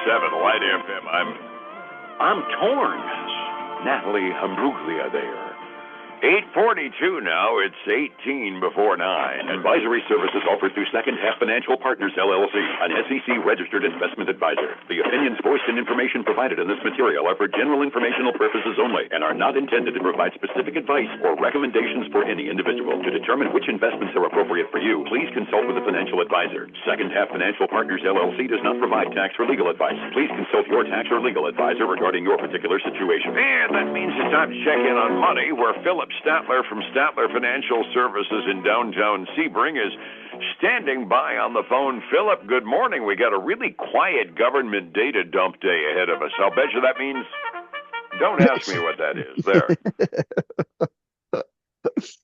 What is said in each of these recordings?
Light FM. I'm torn. Natalie Hambruglia there. 8:42 now. It's 18 before 9. Advisory services offered through Second Half Financial Partners, LLC, an SEC-registered investment advisor. The opinions voiced and information provided in this material are for general informational purposes only and are not intended to provide specific advice or recommendations for any individual. To determine which investments are appropriate for you, please consult with a financial advisor. Second Half Financial Partners, LLC does not provide tax or legal advice. Please consult your tax or legal advisor regarding your particular situation. And that means it's time to check in on money, where Philip Statler from Statler Financial Services in downtown Sebring is standing by on the phone. Philip, good morning. We got a really quiet government data dump day ahead of us. I'll bet you that means... Don't ask me what that is. There.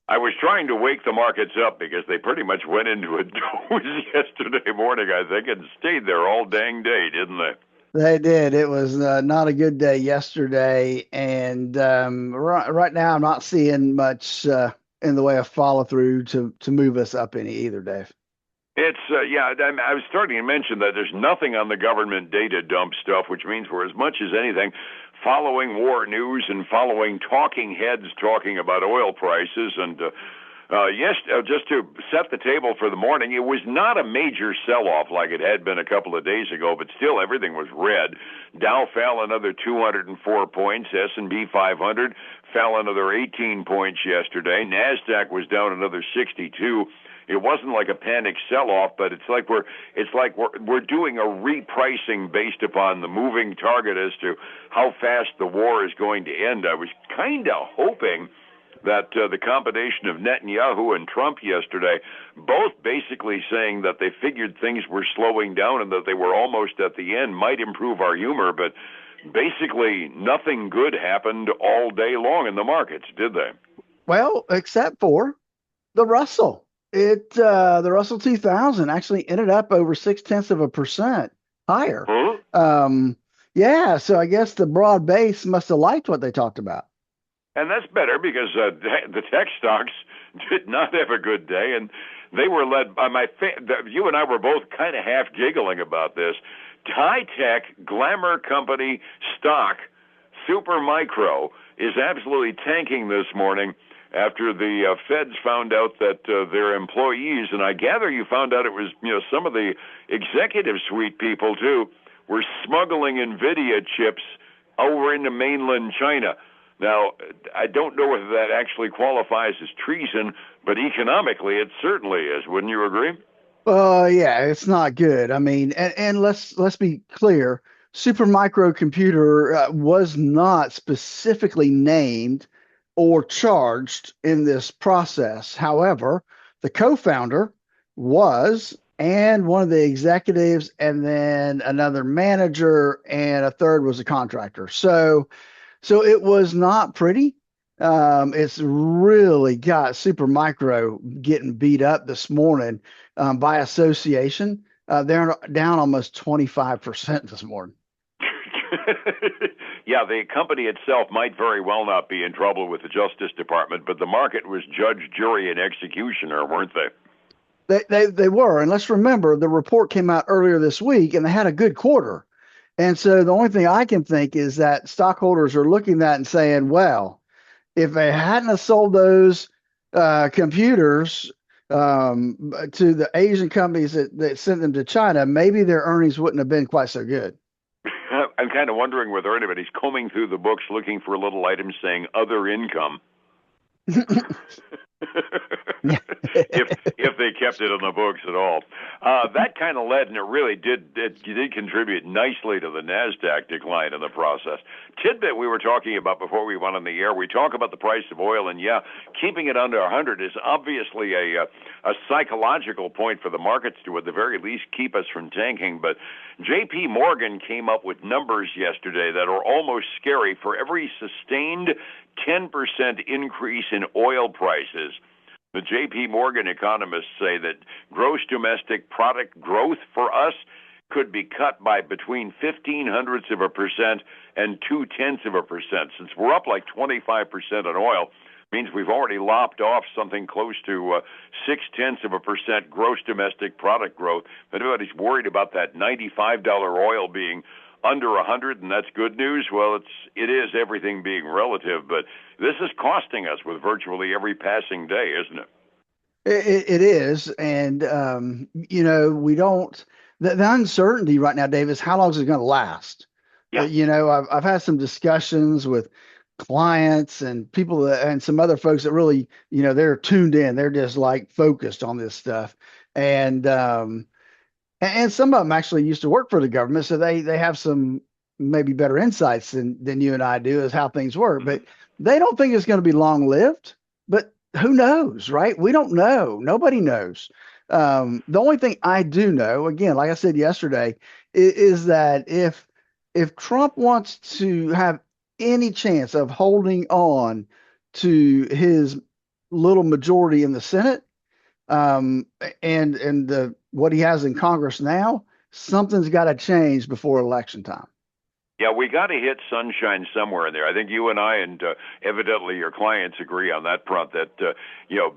I was trying to wake the markets up because they pretty much went into a doze yesterday morning, I think, and stayed there all dang day, didn't they? They did. It was not a good day yesterday, and right now I'm not seeing much in the way of follow through to move us up any either, Dave. It's I was starting to mention that there's nothing on the government data dump stuff, which means we're as much as anything following war news and following talking heads talking about oil prices. And just to set the table for the morning, it was not a major sell-off like it had been a couple of days ago, but still everything was red. Dow fell another 204 points. S&P 500 fell another 18 points yesterday. NASDAQ was down another 62. It wasn't like a panic sell-off, but it's like we're doing a repricing based upon the moving target as to how fast the war is going to end. I was kind of hoping that the combination of Netanyahu and Trump yesterday, both basically saying that they figured things were slowing down and that they were almost at the end, might improve our humor, but basically nothing good happened all day long in the markets, did they? Well, except for the Russell. The Russell 2000 actually ended up over 0.6% higher. Huh? Yeah, so I guess the broad base must have liked what they talked about. And that's better because the tech stocks did not have a good day, and they were led by you and I were both kind of half giggling about this. High-tech glamour company stock, Supermicro, is absolutely tanking this morning after the feds found out that their employees, and I gather you found out it was some of the executive suite people too, were smuggling NVIDIA chips over into mainland China. Now, I don't know whether that actually qualifies as treason, but economically it certainly is. Wouldn't you agree? Yeah, it's not good. I mean, and let's be clear, Supermicro Computer was not specifically named or charged in this process. However, the co-founder was, and one of the executives, and then another manager, and a third was a contractor. So it was not pretty. It's really got Supermicro getting beat up this morning by association. They're down almost 25% this morning. Yeah, the company itself might very well not be in trouble with the Justice Department, but the market was judge, jury, and executioner, weren't they? They were. And let's remember, the report came out earlier this week, and they had a good quarter. And so the only thing I can think is that stockholders are looking at that and saying, well, if they hadn't have sold those computers to the Asian companies that sent them to China, maybe their earnings wouldn't have been quite so good. I'm kind of wondering whether anybody's combing through the books looking for a little item saying other income. if they kept it in the books at all. That kind of led, and it really did contribute nicely to the NASDAQ decline in the process. Tidbit we were talking about before we went on the air, we talk about the price of oil, and yeah, keeping it under 100 is obviously a psychological point for the markets to at the very least keep us from tanking, but J.P. Morgan came up with numbers yesterday that are almost scary. For every sustained 10% increase in oil prices, the J.P. Morgan economists say that gross domestic product growth for us could be cut by between 0.15% and 0.2%. Since we're up like 25% on oil, means we've already lopped off something close to 0.6% gross domestic product growth. If anybody's worried about that $95 oil being under 100, and that's good news. Well, it is, everything being relative, but this is costing us with virtually every passing day, isn't it? It is, and we don't. The uncertainty right now, Dave, is how long is it going to last? Yeah. I've had some discussions with clients and people and some other folks that really, they're tuned in. They're just like focused on this stuff, and some of them actually used to work for the government, so they have some maybe better insights than you and I do as how things work. But they don't think it's going to be long lived. But who knows, right? We don't know. Nobody knows. The only thing I do know, again, like I said yesterday, is that if Trump wants to have any chance of holding on to his little majority in the Senate, and the what he has in Congress now, something's got to change before election time. Yeah, we got to hit sunshine somewhere in there. I think you and I, and evidently your clients, agree on that front. That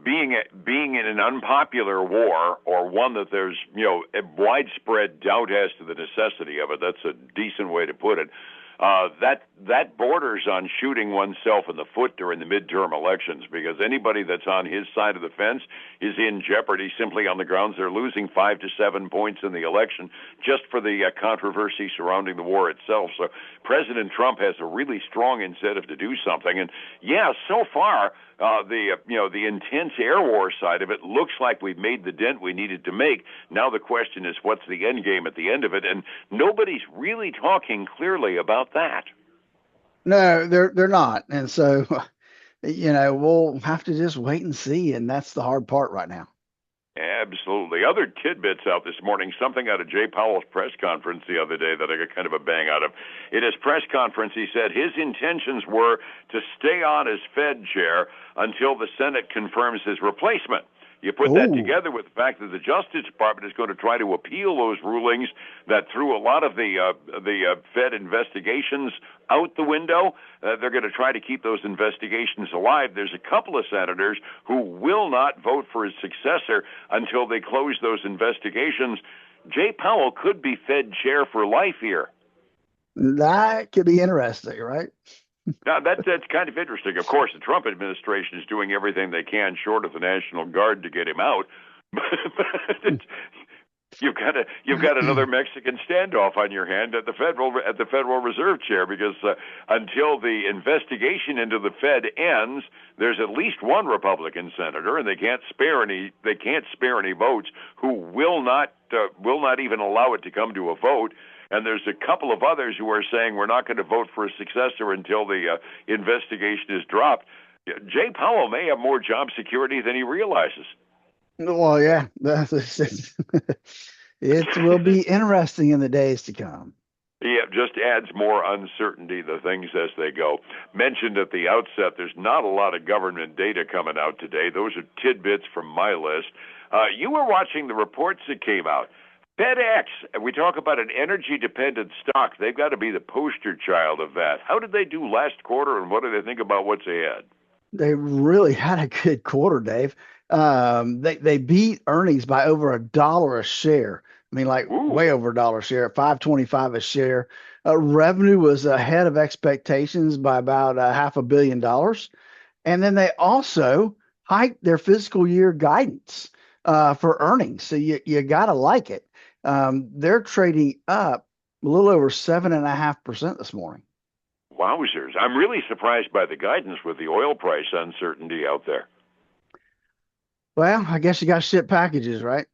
being in an unpopular war, or one that there's a widespread doubt as to the necessity of it. That's a decent way to put it. That borders on shooting oneself in the foot during the midterm elections, because anybody that's on his side of the fence is in jeopardy simply on the grounds they're losing 5 to 7 points in the election just for the controversy surrounding the war itself. So President Trump has a really strong incentive to do something. And yeah, so far the intense air war side of it looks like we've made the dent we needed to make. Now the question is, what's the end game at the end of it? And nobody's really talking clearly about that. No, they're not. And so, we'll have to just wait and see. And that's the hard part right now. Absolutely. Other tidbits out this morning, something out of Jay Powell's press conference the other day that I got kind of a bang out of. In his press conference, he said his intentions were to stay on as Fed chair until the Senate confirms his replacement. You put that together with the fact that the Justice Department is going to try to appeal those rulings that threw a lot of the Fed investigations out the window. They're going to try to keep those investigations alive. There's a couple of senators who will not vote for his successor until they close those investigations. Jay Powell could be Fed chair for life here. That could be interesting, right? Now, that's kind of interesting. Of course, the Trump administration is doing everything they can, short of the National Guard, to get him out. You've got another Mexican standoff on your hand at the Federal Reserve chair, because until the investigation into the Fed ends, there's at least one Republican senator, and they can't spare any votes, who will not even allow it to come to a vote. And there's a couple of others who are saying we're not going to vote for a successor until the investigation is dropped. Jay Powell may have more job security than he realizes. Well, yeah, it will be interesting in the days to come. Yeah, just adds more uncertainty to things as they go. Mentioned at the outset, there's not a lot of government data coming out today. Those are tidbits from my list. You were watching the reports that came out. FedEx, we talk about an energy-dependent stock. They've got to be the poster child of that. How did they do last quarter, and what do they think about what's ahead? They really had a good quarter, Dave. They beat earnings by over $1 a share. I mean, like way over $1 a share, $5.25 a share. Revenue was ahead of expectations by about $500 million. And then they also hiked their fiscal year guidance for earnings. So you got to like it. They're trading up a little over 7.5% this morning. Wowzers. I'm really surprised by the guidance with the oil price uncertainty out there. Well, I guess you got to ship packages, right?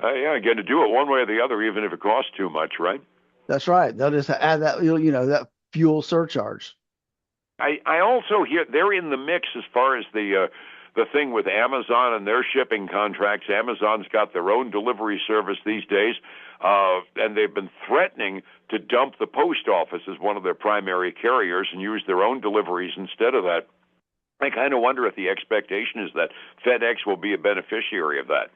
Yeah, got to do it one way or the other, even if it costs too much, right? That's right. They'll just add that, that fuel surcharge. I also hear they're in the mix as far as the thing with Amazon and their shipping contracts. Amazon's got their own delivery service these days, and they've been threatening to dump the post office as one of their primary carriers and use their own deliveries instead of that. I kind of wonder if the expectation is that FedEx will be a beneficiary of that.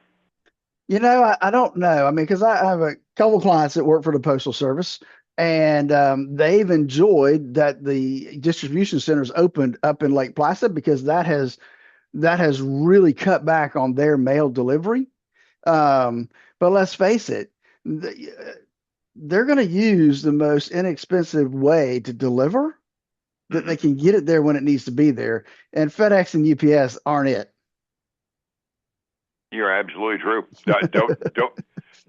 I don't know. I mean, because I have a couple clients that work for the Postal Service, and they've enjoyed that the distribution centers opened up in Lake Placid, because that has really cut back on their mail delivery. But let's face it, they're going to use the most inexpensive way to deliver that they can get it there when it needs to be there. And FedEx and UPS aren't it. You're absolutely true.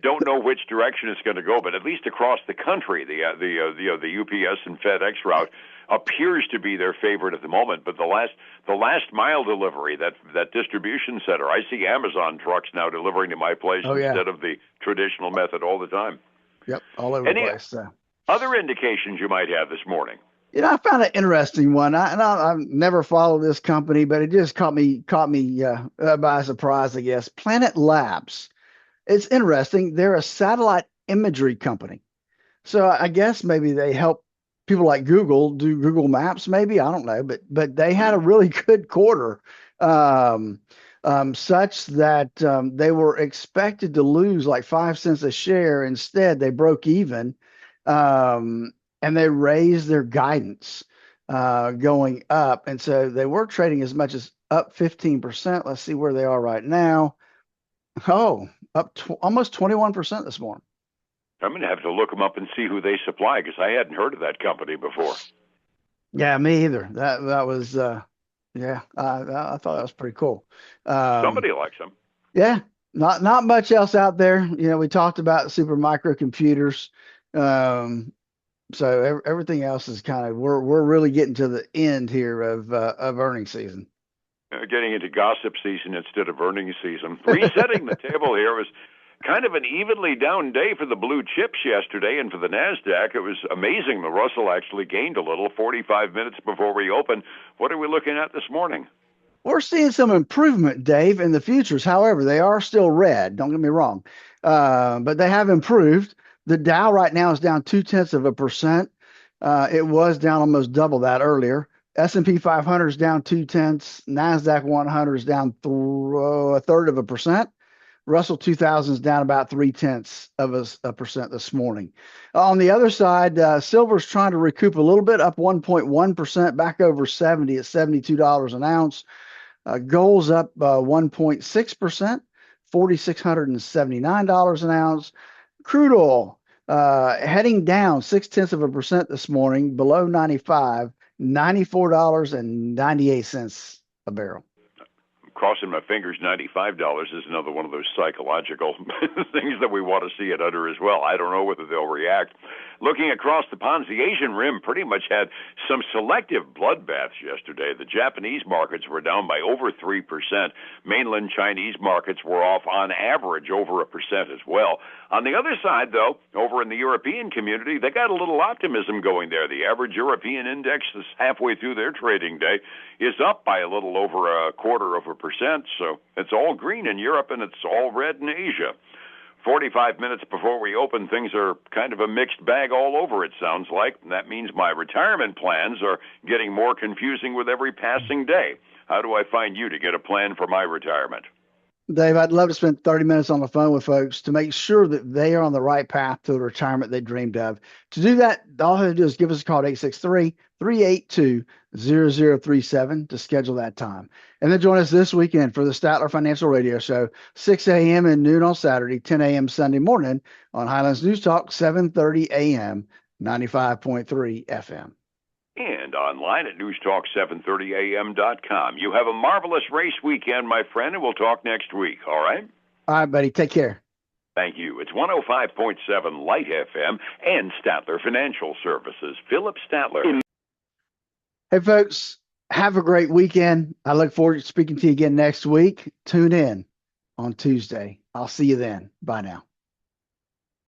Don't know which direction it's going to go, but at least across the country, the UPS and FedEx route appears to be their favorite at the moment. But the last mile delivery, that distribution center, I see Amazon trucks now delivering to my place instead of the traditional method all the time. Yep, all over the place. So. Other indications you might have this morning? I found an interesting one. I've never followed this company, but it just caught me by surprise, I guess. Planet Labs. It's interesting. They're a satellite imagery company. So I guess maybe they help people like Google do Google Maps, maybe. I don't know. But they had a really good quarter, such that they were expected to lose like 5 cents a share. Instead, they broke even. And they raised their guidance going up. And so they were trading as much as up 15%. Let's see where they are right now. Oh, up almost 21% this morning. I'm going to have to look them up and see who they supply because I hadn't heard of that company before. Yeah, me either. That was, I thought that was pretty cool. Somebody likes them. Yeah, not much else out there. We talked about super microcomputers. So everything else is kind of we're really getting to the end here of earnings season. Getting into gossip season instead of earnings season. Resetting the table here was kind of an evenly down day for the blue chips yesterday, and for the NASDAQ, it was amazing. The Russell actually gained a little 45 minutes before we opened. What are we looking at this morning? We're seeing some improvement, Dave, in the futures. However, they are still red. Don't get me wrong, but they have improved. The Dow right now is down 0.2%. It was down almost double that earlier. S&P 500 is down 0.2. NASDAQ 100 is down 0.33%. Russell 2000 is down about 0.3% this morning. On the other side, silver's trying to recoup a little bit, up 1.1%, back over 70 at $72 an ounce. Gold's up 1.6%, $4,679 an ounce. Crude oil heading down 0.6% this morning, below 95, $94.98 a barrel. Crossing my fingers, $95 is another one of those psychological things that we want to see it under as well. I don't know whether they'll react. Looking across the ponds, the Asian Rim pretty much had some selective bloodbaths yesterday. The Japanese markets were down by over 3%. Mainland Chinese markets were off on average over 1% as well. On the other side, though, over in the European community, they got a little optimism going there. The average European index is halfway through their trading day is up by a little over 0.25%. So it's all green in Europe and it's all red in Asia. 45 minutes before we open, things are kind of a mixed bag all over, it sounds like. And that means my retirement plans are getting more confusing with every passing day. How do I find you to get a plan for my retirement? Dave, I'd love to spend 30 minutes on the phone with folks to make sure that they are on the right path to the retirement they dreamed of. To do that, all they have to do is give us a call at 863-382-0037 to schedule that time. And then join us this weekend for the Statler Financial Radio Show, 6 a.m. and noon on Saturday, 10 a.m. Sunday morning on Highlands News Talk, 7:30 a.m., 95.3 FM. And online at newstalk730am.com. You have a marvelous race weekend, my friend, and we'll talk next week, all right? All right, buddy. Take care. Thank you. It's 105.7 Light FM and Statler Financial Services. Philip Statler. Hey, folks, have a great weekend. I look forward to speaking to you again next week. Tune in on Tuesday. I'll see you then. Bye now.